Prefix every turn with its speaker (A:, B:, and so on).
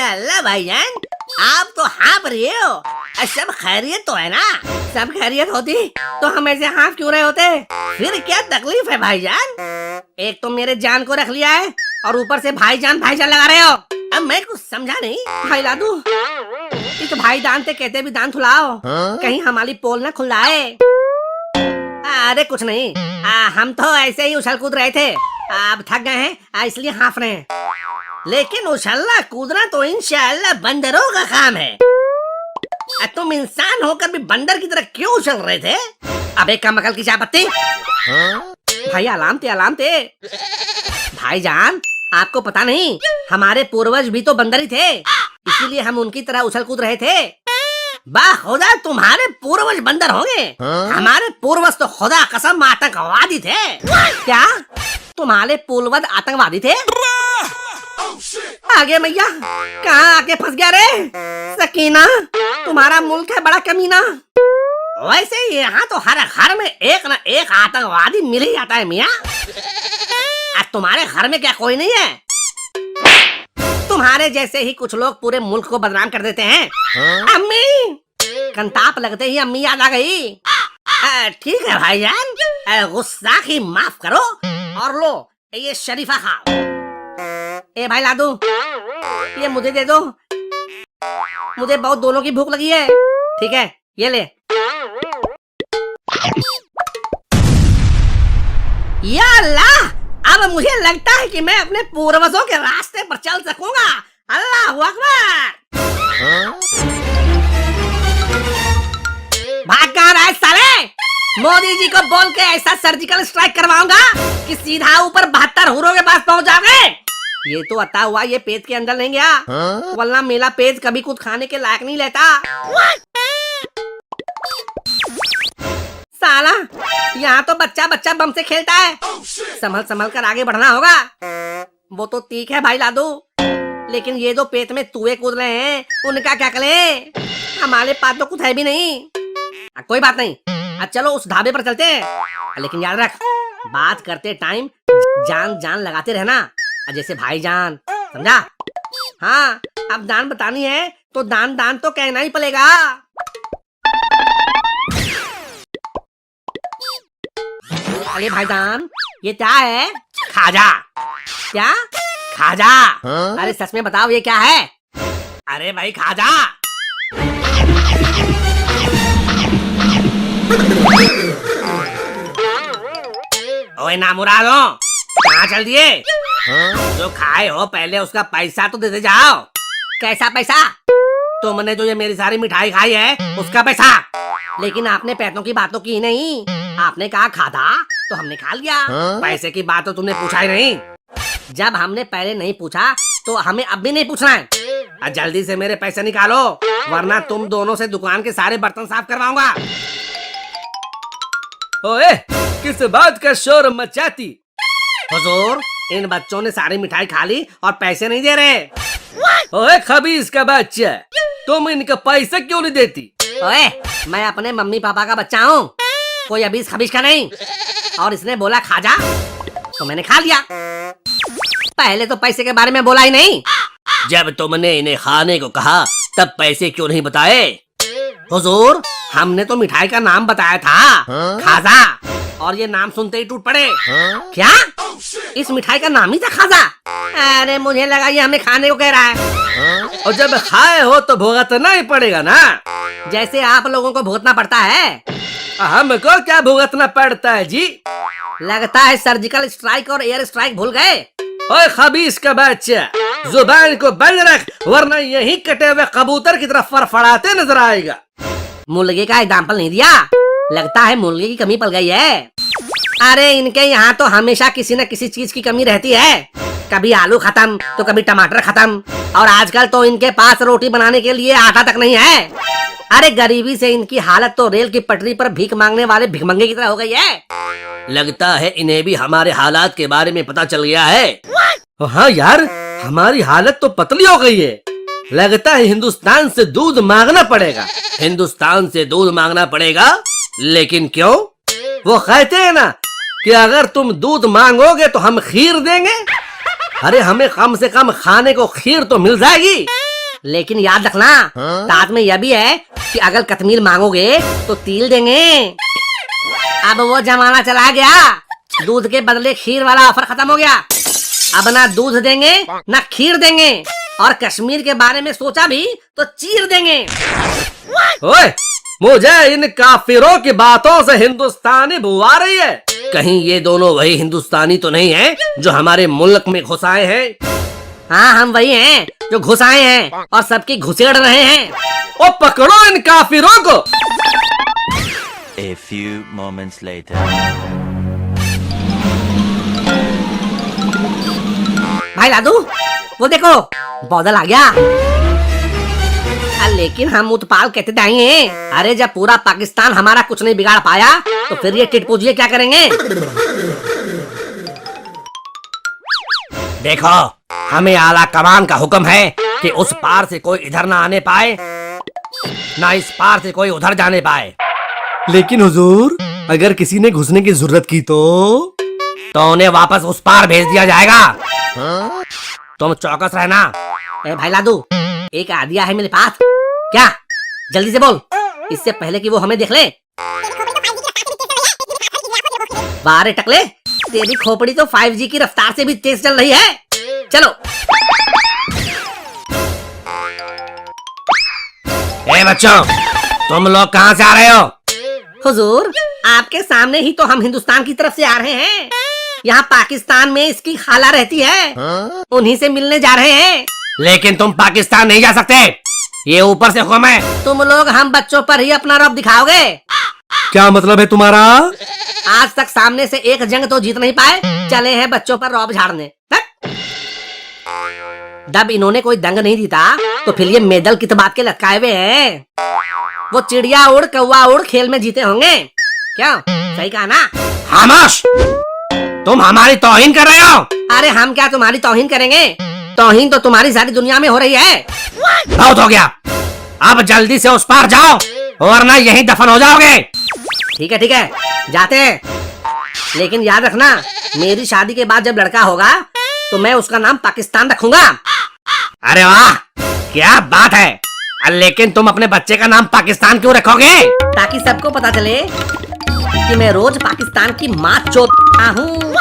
A: माशाल्लाह भाईजान, आप तो हाँफ रहे हो। सब खैरियत तो है ना? सब खैरियत होती तो हम ऐसे हाँफ क्यों रहे होते? फिर क्या तकलीफ है भाईजान? एक तो मेरे जान को रख लिया है और ऊपर से भाईजान भाईजान लगा रहे हो। अब मैं कुछ समझा नहीं। भाई लादू, इस भाई दान ते कहते भी दान थुलाओ, कहीं हमारी पोल न खुलाए। अरे कुछ नहीं, हम तो ऐसे ही उछल कूद रहे थे, अब थक गए हैं इसलिए हाँफ रहे हैं। लेकिन उछलना कूदना तो इंशाअल्लाह बंदरों का काम है। तुम इंसान होकर भी बंदर की तरह क्यों उछल रहे थे? अबे कमकल की चापत्ती। भाई अलामते भाईजान, आपको पता नहीं हमारे पूर्वज भी तो बंदर ही थे, इसीलिए हम उनकी तरह उछल कूद रहे थे। वाह खुदा, तुम्हारे पूर्वज बंदर होंगे। हमारे पूर्वज तो खुदा कसम आतंकवादी थे। क्या तुम्हारे पूर्वज आतंकवादी थे? आगे मैया, कहाँ आके फंस गया रे? सकीना, तुम्हारा मुल्क है बड़ा कमीना। वैसे यहाँ तो हर घर में एक न एक आतंकवादी मिल ही जाता है मियाँ। तुम्हारे घर में क्या कोई नहीं है? तुम्हारे जैसे ही कुछ लोग पूरे मुल्क को बदनाम कर देते हैं। अम्मी, कंताप लगते ही अम्मी याद आ गई। ठीक है भाईजान, गुस्सा की माफ करो और लो ये शरीफा खाओ। ए भाई लादू, ये मुझे दे दो, मुझे बहुत दोनों की भूख लगी है। ठीक है, ये ले। या अल्लाह, अब मुझे लगता है कि मैं अपने पूर्वजों के रास्ते पर चल सकूंगा। अल्लाहू अकबर। भाग कहाँ रहा है साले? मोदी जी को बोल के ऐसा सर्जिकल स्ट्राइक करवाऊंगा कि सीधा ऊपर 72 हुरों के पास पहुंच जाओगे। ये तो अता हुआ ये पेट के अंदर नहीं गया, वरना मेरा पेट कभी कुछ खाने के लायक नहीं लेता। साला, यहाँ तो बच्चा बच्चा बम से खेलता है। संभल संभल कर आगे बढ़ना होगा। वो तो ठीक है भाई लादू, लेकिन ये जो पेट में तुए कूद रहे हैं उनका क्या करें? हमारे पास तो कुछ है भी नहीं। कोई बात नहीं, चलो उस ढाबे पर चलते हैं। लेकिन याद रख, बात करते टाइम जान जान लगाते रहना, जैसे भाईजान, समझा? हाँ, अब दान बतानी है तो दान दान तो कहना ही पड़ेगा। अरे भाईजान, ये क्या है? खाजा। क्या? खाजा? अरे सच में बताओ ये क्या है? अरे भाई खाजा। ओए नामुरादो, कहाँ चल दिए? जो खाए हो पहले उसका पैसा तो देते जाओ। कैसा पैसा? तुमने जो ये मेरी सारी मिठाई खाई है उसका पैसा। लेकिन आपने पैसों की बातों की नहीं, आपने कहा खाधा तो हमने खा लिया। पैसे की बात तो तुमने पूछा ही नहीं। जब हमने पहले नहीं पूछा तो हमें अब भी नहीं पूछना है। जल्दी से मेरे पैसे निकालो, वरना तुम दोनों से दुकान के सारे बर्तन साफ करवाऊंगा।
B: ओए, किस बात का शोर मचाती?
A: हुजूर, इन बच्चों ने सारी मिठाई खा ली और पैसे नहीं दे रहे।
B: ओए खबीस का बच्चा, तुम इनका पैसा क्यों नहीं देती?
A: ओए, मैं अपने मम्मी पापा का बच्चा हूँ, कोई अबीस खबीस का नहीं। और इसने बोला खा जा तो मैंने खा लिया। पहले तो पैसे के बारे में बोला ही नहीं।
B: जब तुमने इन्हें खाने को कहा तब पैसे क्यों नहीं बताए?
A: हुजूर, हमने तो मिठाई का नाम बताया था, खाजा, और ये नाम सुनते ही टूट पड़े। क्या? इस मिठाई का नाम ही था खाजा? अरे मुझे लगा ये हमें खाने को कह रहा है।
B: और जब खाए हो तो भुगतना ही पड़ेगा ना,
A: जैसे आप लोगों को भुगतना पड़ता है।
B: हमको क्या भुगतना पड़ता है जी?
A: लगता है सर्जिकल स्ट्राइक और एयर स्ट्राइक भूल गए।
B: ओए खबीस का बच्चा, जुबान को बंद रख, वरना यही कटे हुए कबूतर की तरफ फड़फड़ाते नजर आएगा।
A: मुर्गे का एग्जाम्पल नहीं दिया, लगता है मुर्गे की कमी पड़ गई है। अरे इनके यहाँ तो हमेशा किसी न किसी चीज की कमी रहती है, कभी आलू खत्म तो कभी टमाटर खत्म, और आजकल तो इनके पास रोटी बनाने के लिए आटा तक नहीं है। अरे गरीबी से इनकी हालत तो रेल की पटरी पर भीख मांगने वाले भिखमंगे की तरह हो गई है।
B: लगता है इन्हें भी हमारे हालात के बारे में पता चल गया है। हाँ यार, हमारी हालत तो पतली हो गई है। लगता है हिंदुस्तान से दूध मांगना पड़ेगा। हिंदुस्तान से दूध मांगना पड़ेगा? लेकिन क्यों? वो कहते हैं ना कि अगर तुम दूध मांगोगे तो हम खीर देंगे। अरे हमें कम से कम खाने को खीर तो मिल जाएगी।
A: लेकिन याद रखना, साथ में यह भी है कि अगर कश्मीर मांगोगे तो तिल देंगे। अब वो जमाना चला गया, दूध के बदले खीर वाला ऑफर खत्म हो गया। अब ना दूध देंगे ना खीर देंगे, और कश्मीर के बारे में सोचा भी तो चीर देंगे।
B: ओए, मुझे इन काफिरों की बातों से हिंदुस्तानी बू आ रही है। कहीं ये दोनों वही हिंदुस्तानी तो नहीं है जो हमारे मुल्क में घुस आए हैं?
A: हाँ, हम वही हैं जो घुस आए हैं और सबकी घुसेड़ रहे हैं।
B: ओ पकड़ो इन काफिरों को।
C: A few moments later.
A: भाई लादू, वो देखो बादल आ गया। लेकिन हम उत्पाल कहते जाएंगे। अरे जब पूरा पाकिस्तान हमारा कुछ नहीं बिगाड़ पाया तो फिर ये टिटपुजिए क्या करेंगे?
B: देखो, हमें आला कमान का हुक्म है कि उस पार से कोई इधर ना आने पाए, ना इस पार से कोई उधर जाने पाए।
D: लेकिन हुजूर, अगर किसी ने घुसने की जरूरत की तो
B: उन्हें वापस उस पार भेज दिया जाएगा। तुम चौकस रहना।
A: ए भाई लादू, एक आइडिया है मेरे पास। क्या? जल्दी से बोल, इससे पहले कि वो हमें देख ले। बारे टकले, तेरी खोपड़ी तो 5G की रफ्तार से भी तेज चल रही है। चलो।
B: ए बच्चों, तुम लोग कहाँ से आ रहे हो?
A: हुजूर, आपके सामने ही तो हम हिंदुस्तान की तरफ से आ रहे हैं। यहाँ पाकिस्तान में इसकी खाला रहती है, उन्हीं से मिलने जा रहे हैं।
B: लेकिन तुम पाकिस्तान नहीं जा सकते, ये ऊपर से हुक्म है।
A: तुम लोग हम बच्चों पर ही अपना रौब दिखाओगे।
D: क्या मतलब है तुम्हारा?
A: आज तक सामने से एक जंग तो जीत नहीं पाए, चले हैं बच्चों पर रौब झाड़ने। जब इन्होंने कोई दंग नहीं जीता तो फिर ये मेडल किस बात के लटकाए हुए हैं? वो चिड़िया उड़ कौवा उड़ खेल में जीते होंगे। क्या सही कहा ना?
B: खामोश, तुम हमारी तौहीन कर रहे हो।
A: अरे हम क्या तुम्हारी तौहीन करेंगे? तौहीन तो तुम्हारी सारी दुनिया में हो रही है।
B: बहुत हो गया, अब जल्दी से उस पार जाओ वरना यहीं दफन हो जाओगे।
A: ठीक है, जाते हैं। लेकिन याद रखना, मेरी शादी के बाद जब लड़का होगा तो मैं उसका नाम पाकिस्तान रखूंगा।
B: अरे वाह, क्या बात है। लेकिन तुम अपने बच्चे का नाम पाकिस्तान क्यों रखोगे?
A: ताकि सबको पता चले कि मैं रोज पाकिस्तान की माँ चोदता हूँ।